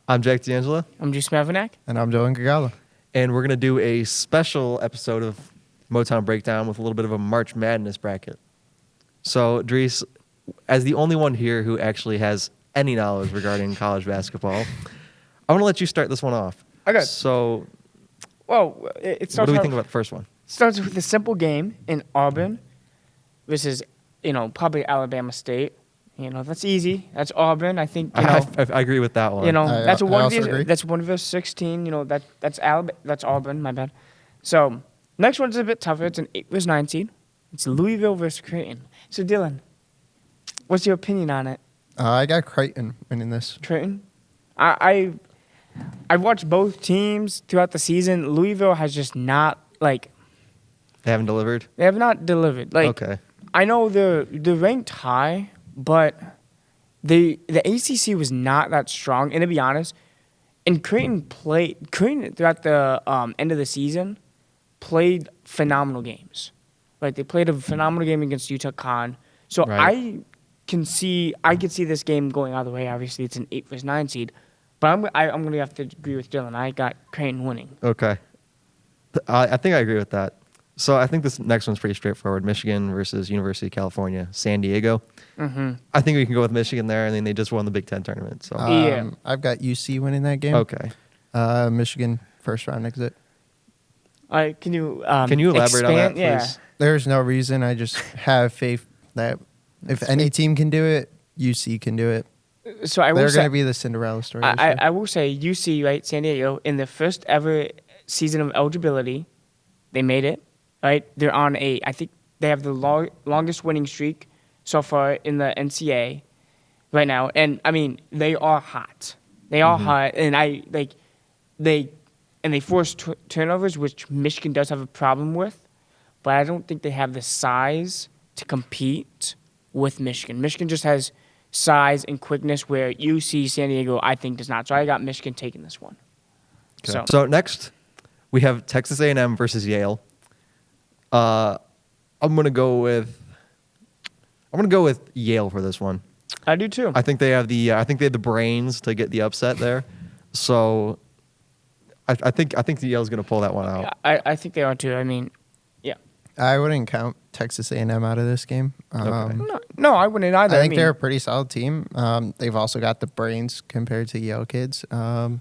I'm Jack D'Angelo. I'm Juice Mavinac. And I'm Dylan Gagala. And we're going to do a special episode of Motown Breakdown with a little bit of a March Madness bracket. So, Dries, as the only one here who actually has any knowledge regarding college basketball, I want to let you start this one off. Okay. So, Well, it starts what do we out- think about the first one? starts with a simple game in Auburn versus, probably Alabama State. That's easy. That's Auburn. I think, I agree with that one. that's I one of also these. agree. That's one of those 16. That's Auburn. My bad. So next one's a bit tougher. It's an 8 versus 9 seed. It's Louisville versus Creighton. So Dylan, what's your opinion on it? I got Creighton winning this. Creighton. I watched both teams throughout the season. Louisville has just not They haven't delivered? They have not delivered. Okay. I know they're ranked high, but the ACC was not that strong. And to be honest, and Creighton throughout the end of the season played phenomenal games. They played a phenomenal game against Utah Con. So Right. I could see this game going either way. Obviously, it's an 8 versus 9 seed, but I'm going to have to agree with Dylan. I got Creighton winning. Okay. I think I agree with that. So I think this next one's pretty straightforward. Michigan versus University of California, San Diego. Mm-hmm. I think we can go with Michigan there, and then they just won the Big Ten tournament. So Yeah. I've got UC winning that game. okay. Michigan first round exit. Can you elaborate on that, expand? Yeah. please? There's no reason. I just have faith that if any team can do it, UC can do it. So I will They're say, going to be the Cinderella story. this year. I will say UC, right, San Diego, in the first ever season of eligibility, they made it, right? They're on I think they have the longest winning streak so far in the NCAA right now. And, I mean, they are hot. They are hot. And they force turnovers, which Michigan does have a problem with. But I don't think they have the size to compete with Michigan. Michigan just has size and quickness where UC San Diego, I think, does not. So I got Michigan taking this one. Okay. So next, we have Texas A&M versus Yale. I'm gonna go with Yale for this one. I do too. I think they have the brains to get the upset there. So I think the Yale's gonna pull that one out. I think they are too. I mean, yeah. I wouldn't count Texas A&M out of this game. Okay. No, I wouldn't either. I think mean, they're a pretty solid team. They've also got the brains compared to Yale kids. And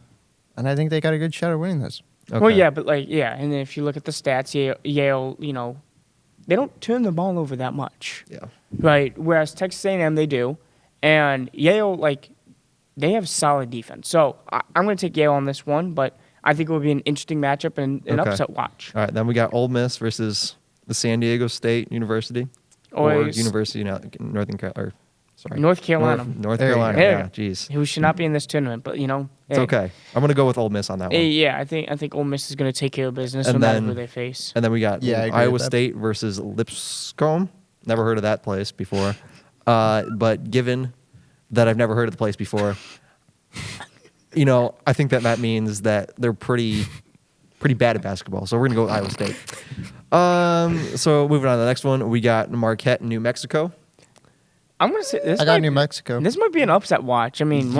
I think they got a good shot at winning this. Okay. Well, yeah, but and then if you look at the stats, Yale, they don't turn the ball over that much. Yeah. Right. Whereas Texas A&M, they do. And Yale, they have solid defense. So I'm going to take Yale on this one, but I think it will be an interesting matchup and an Okay. upset watch. All right. Then we got Ole Miss versus the San Diego State University or University of North Carolina. North There you Carolina. go. Yeah. Jeez. Who should not be in this tournament, but It's okay. I'm gonna go with Ole Miss on that one. Yeah, I think Ole Miss is going to take care of business And no matter then- who they face. And then we got Yeah, I agree Iowa with that. State versus Lipscomb. Never heard of that place before. But given that I've never heard of the place before, I think that means that they're pretty bad at basketball. So we're going to go with Iowa State. So moving on to the next one, we got Marquette, New Mexico. I'm going to say this. I got New Mexico. This might be an upset watch. I mean,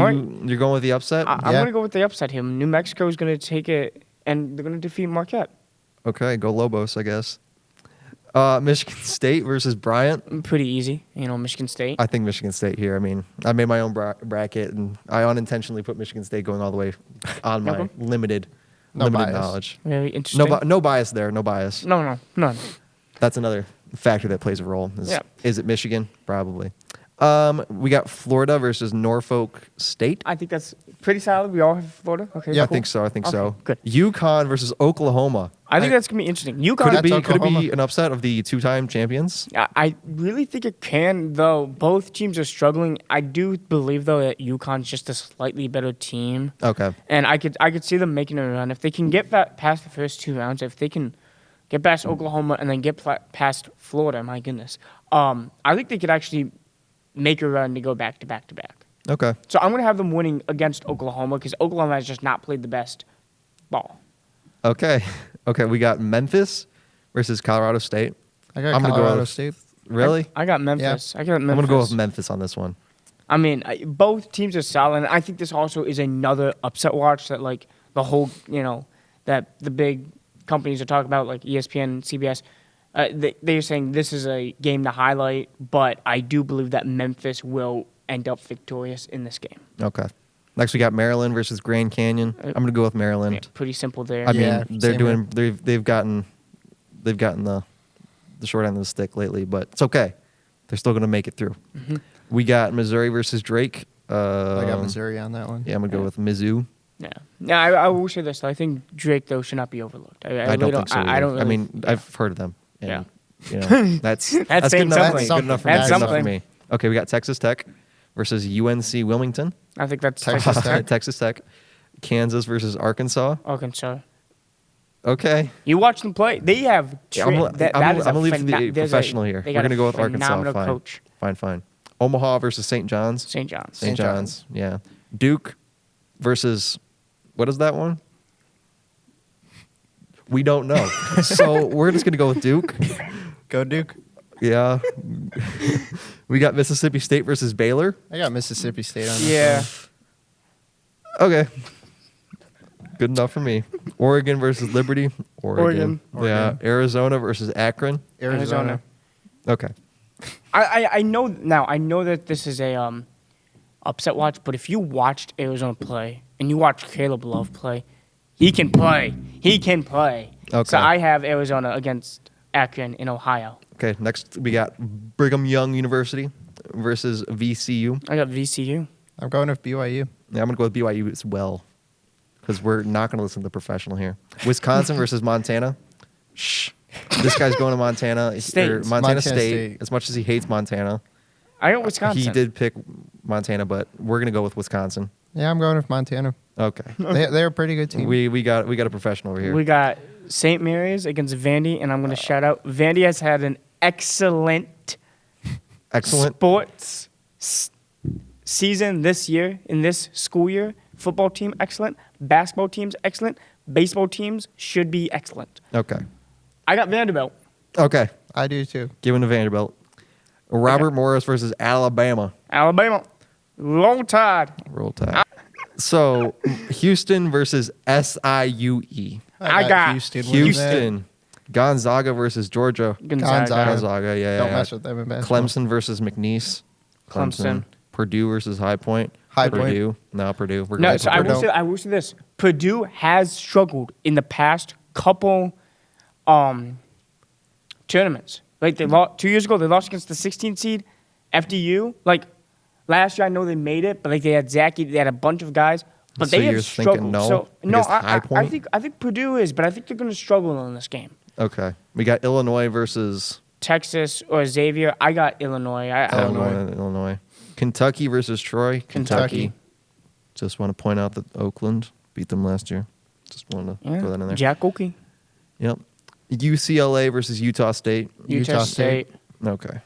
You're going with the upset? I'm Yeah. going to go with the upset here. New Mexico is going to take it, and they're going to defeat Marquette. Okay, go Lobos, I guess. Michigan State versus Bryant. Pretty easy, Michigan State. I think Michigan State here. I mean, I made my own bracket, and I unintentionally put Michigan State going all the way on my Okay. limited bias. knowledge. Very interesting. No bias there. No bias. No, none. That's another factor that plays a role. Yeah. Is it Michigan? Probably. We got Florida versus Norfolk State. I think that's pretty solid. We all have Florida. Okay, Yeah, I cool. think so. I think so. Okay, good. UConn versus Oklahoma. I think that's going to be interesting. Could UConn, it be? That's Could it be Oklahoma. an upset of the two-time champions? I really think it can, though. Both teams are struggling. I do believe, though, that UConn's just a slightly better team. Okay. And I could see them making a run. If they can get past the first 2 rounds, if they can get past Oklahoma and then get past Florida, my goodness, I think they could actually make a run to go back to back to back. Okay. So I'm going to have them winning against Oklahoma because Oklahoma has just not played the best ball. Okay. Okay. We got Memphis versus Colorado State. I got I'm gonna go Colorado with- State. Really? I got Memphis. I got Memphis. I'm gonna go with Memphis on this one. I mean, both teams are solid. And I think this also is another upset watch that, like, the whole, that the big companies are talking about, like ESPN, CBS. They're saying this is a game to highlight, but I do believe that Memphis will end up victorious in this game. Okay. Next, we got Maryland versus Grand Canyon. I'm going to go with Maryland. Yeah, pretty simple there. I Yeah, mean, they're same doing. They've gotten the short end of the stick lately, but it's okay. They're still going to make it through. Mm-hmm. We got Missouri versus Drake. I got Missouri on that one. Yeah, I'm gonna go with Mizzou. Yeah. I will say this. I think Drake, though, should not be overlooked. I I really don't think so. I don't. Really, I mean, yeah. I've heard of them. And, Yeah. That's That's good saying enough. something. Good enough for That's me. Good enough for something. me. Okay, we got Texas Tech versus UNC Wilmington. I think that's Texas Texas Tech. Tech. Texas Tech. Kansas versus Arkansas. Arkansas. Okay. You watch them play. They have. Yeah, I'm gonna leave the professional here. They We're got a gonna go with Arkansas. phenomenal Fine. coach. Fine. Omaha versus St. John's. St. John's. St. John's. Yeah. Duke versus what is that one? We don't know. So we're just gonna go with Duke. Go Duke. Yeah. We got Mississippi State versus Baylor. I got Mississippi State on this Yeah. Okay. Good enough for me. Oregon versus Liberty. Oregon. Yeah. Oregon. Arizona versus Akron. one. Arizona. Okay. I know now. I know that this is a upset watch, but if you watched Arizona play and you watched Caleb Love play, he can play. He can play. Okay. So I have Arizona against Akron in Ohio. Okay. Next, we got Brigham Young University versus VCU. I got VCU. I'm going with BYU. Yeah, I'm going to go with BYU as well because we're not going to listen to the professional here. Wisconsin versus Montana. Shh. This guy's going to Montana. State. Montana Montana State. State. As much as he hates Montana, I got Wisconsin. he did pick Montana, but we're going to go with Wisconsin. Yeah, I'm going with Montana. Okay. They're a pretty good team. We got a professional over here. We got St. Mary's against Vandy, and I'm going to shout out. Vandy has had an excellent sports season this year, in this school year. Football team, excellent. Basketball teams, excellent. Baseball teams should be excellent. Okay. I got Vanderbilt. Okay. I do too. Giving to Vanderbilt. Robert Morris versus Alabama. Alabama. Roll Tide. Roll Tide. So Houston versus SIUE. I got Houston. winning that. Houston. Gonzaga versus Georgia. Gonzaga. Gonzaga, yeah. Don't yeah. mess with them in basketball. Clemson versus McNeese. Clemson. Purdue versus High Point. High Point. Purdue. No, Purdue. We're No, going so for Purdue. I will say this. Purdue has struggled in the past couple tournaments. Like they lost 2 years ago, they lost against the 16th seed, FDU. Like last year, I know they made it, but like they had Zachy, they had a bunch of guys, but So they you're have thinking struggled. no So no, against High Point? I think Purdue is, but I think they're going to struggle in this game. Okay. We got Illinois versus Texas or Xavier. I got Illinois. Illinois. Kentucky versus Troy. Kentucky. Just want to point out that Oakland beat them last year. Just wanted to throw that in there. Jack Oakey. Yep. UCLA versus Utah State. Utah State. Okay.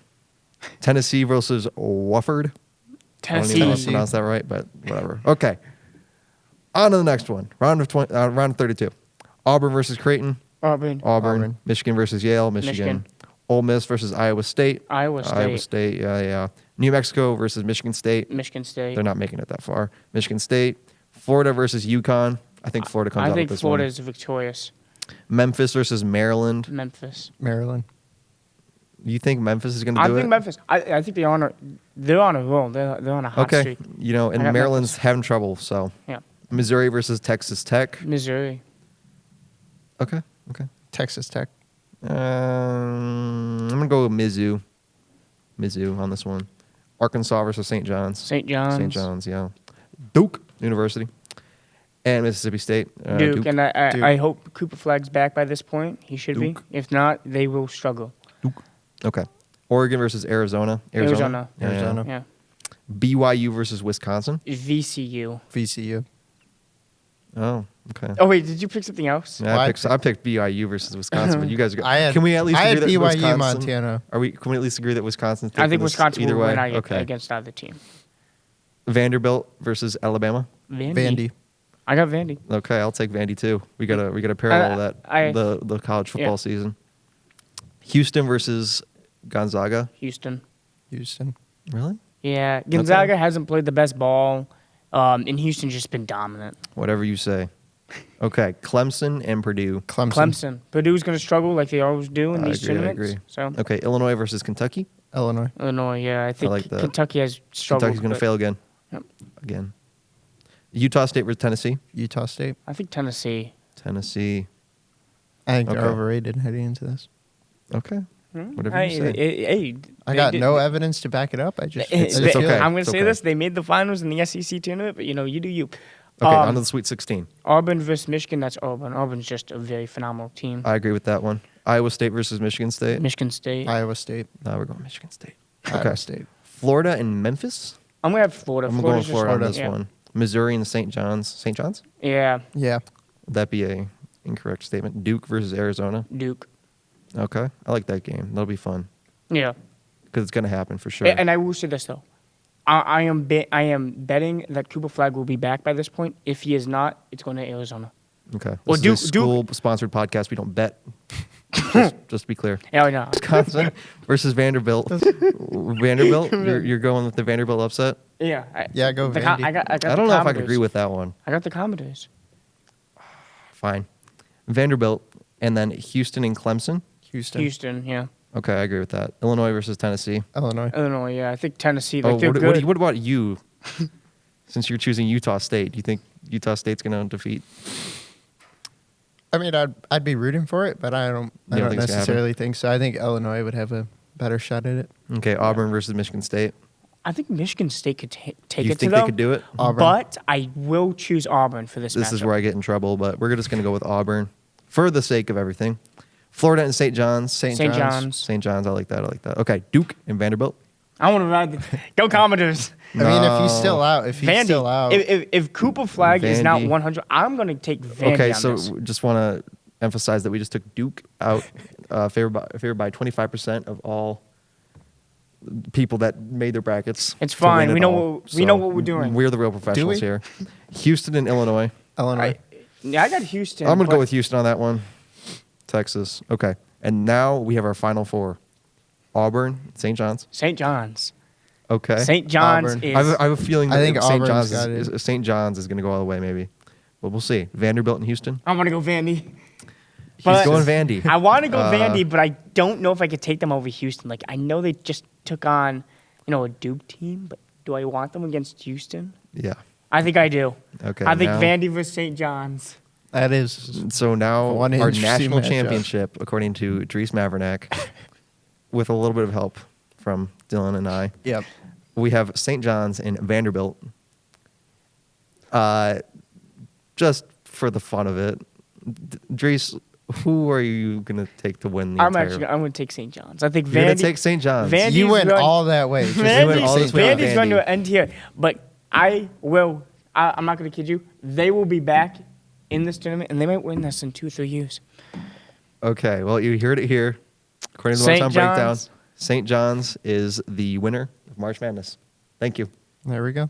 Tennessee versus Wofford. I don't even know how to Tennessee. pronounce that right, but whatever. Okay. On to the next one. Round of 32. Auburn versus Creighton. Auburn. Michigan versus Yale. Michigan. Ole Miss versus Iowa State. Iowa State. Iowa State. Yeah. New Mexico versus Michigan State. Michigan State. They're not making it that far. Michigan State. Florida versus UConn. I think Florida comes out I think with this Florida one. is victorious. Memphis versus Maryland. Memphis. Maryland. You think Memphis is going to I do think it? Memphis. I think they're on a roll. They're on a hot Okay. streak. You know, I and got Maryland's Memphis. having trouble, so. Yeah. Missouri versus Texas Tech. Missouri. Okay. Texas Tech. I'm going to go with Mizzou. Mizzou on this one. Arkansas versus St. John's. St. John's. St. John's, yeah. Duke University. And Mississippi State. Duke. And Duke. I hope Cooper Flagg's back by this point. He should Duke. be. If not, they will struggle. Okay. Oregon versus Arizona. Arizona. Yeah. Arizona. Yeah. BYU versus Wisconsin. VCU. VCU. Oh, okay. Oh, wait. Did you pick something else? Yeah, Well, I picked BYU versus Wisconsin, but you guys are. I had, Can we at least I had agree that BYU Wisconsin, Montana. Can we at least agree that Wisconsin's I think taking this Wisconsin either will way? win Okay. against either team. Vanderbilt versus Alabama. Vandy. I got Vandy. Okay, I'll take Vandy too. We gotta parallel that the college football Yeah. season. Houston versus Gonzaga. Houston. Houston. Really? Yeah, Gonzaga hasn't played the best ball, and Houston's just been dominant. Whatever you say. Okay, Clemson and Purdue. Clemson. Purdue's going to struggle like they always do in I these agree, I tournaments. agree. So Okay, Illinois versus Kentucky. Illinois. Illinois, yeah, I think like that. Kentucky has struggled. Kentucky's going to but fail again. Yep. Again. Utah State versus Tennessee. Utah State. I think Tennessee. Tennessee. I think Okay. they're overrated heading into this. Okay. Whatever you say. Hey, I got no evidence to back it up. I just. It's I just feel okay. it. I'm going It's to say okay. this. They made the finals in the SEC tournament, but, you do you. Okay, on to the Sweet 16. Auburn versus Michigan, that's Auburn. Auburn's just a very phenomenal team. I agree with that one. Iowa State versus Michigan State. Michigan State. Iowa State. No, we're going Michigan State. Iowa State. Florida and Memphis. I'm going to have Florida. I'm going Florida's just Florida on Florida. this Yeah. one. Missouri and St. John's. St. John's? Yeah, Yeah. Would that be a incorrect statement? Duke versus Arizona. Duke. Okay, I like that game. That'll be fun Yeah. because it's going to happen for sure. And I will say this, though. I am betting that Cooper Flag will be back by this point. If he is not, it's going to Arizona. Okay. Well, This is a Duke- school-sponsored podcast. We don't bet. just to be clear. Yeah, I know. Wisconsin versus Vanderbilt. Vanderbilt? You're going with the Vanderbilt upset? Yeah. Yeah, go Vandy. I got I the don't know if I Commodores. could agree with that one. I got the Commodores. Fine. Vanderbilt and then Houston and Clemson. Houston, yeah. Okay, I agree with that. Illinois versus Tennessee. Illinois. Illinois, yeah. I think Tennessee, Oh, they're what, good. what about you? Since you're choosing Utah State, do you think Utah State's going to defeat? I mean, I'd be rooting for it, but I don't think it's gonna necessarily think so. I think Illinois would have a better shot at it. Okay, Auburn versus Michigan State. I think Michigan State could take You it to think them. they could do it? Auburn. But I will choose Auburn for this This is matchup. where I get in trouble, but we're just going to go with Auburn for the sake of everything. Florida and St. John's. St. St. John's. John's. St. John's, I like that. I like that. Okay, Duke and Vanderbilt. I want to ride. Go Commodores. I mean, if No. he's still out, still out, If Cooper Flag is not Vandy. 100, I'm going to take Vandy Okay, on so this. just want to emphasize that we just took Duke out, favored by 25% of all people that made their brackets. It's to fine. win We it know all. what- we know what we're doing. We're the real professionals we? here. Houston and Illinois. Illinois. I got Houston. I'm going to but go with Houston on that one. Texas. Okay. And now we have our final four. Auburn, St. John's. St. John's. Okay. St. John's Auburn. is. I have a feeling I that think St. Auburn's John's got is St. John's is going to go all the way maybe. But we'll see. Vanderbilt and Houston. I'm going to go Vandy. He's But going Vandy. I want to go Vandy, but I don't know if I could take them over Houston. Like, I know they just took on, a Duke team, but do I want them against Houston? Yeah. I think I do. Okay. I think now- Vandy versus St. John's. That is. So now One our interesting national matchup. championship, according to Dries Mavernack, with a little bit of help from Dylan and I, Yep. we have St. John's and Vanderbilt. Just for the fun of it, Dries, who are you gonna take to win the I'm entire? going to take St. John's. I think You're gonna Vandy. take St. John's. Vandy's You went run- all that way. Just went Vandy's, all this way with Vandy's going Vandy. to end here, but I'm not going to kid you. They will be back in this tournament, and they might win this in 2 or 3 years. Okay, well you heard it here. According to the St. Motown Breakdown, John's. St. John's is the winner of March Madness. Thank you. There we go.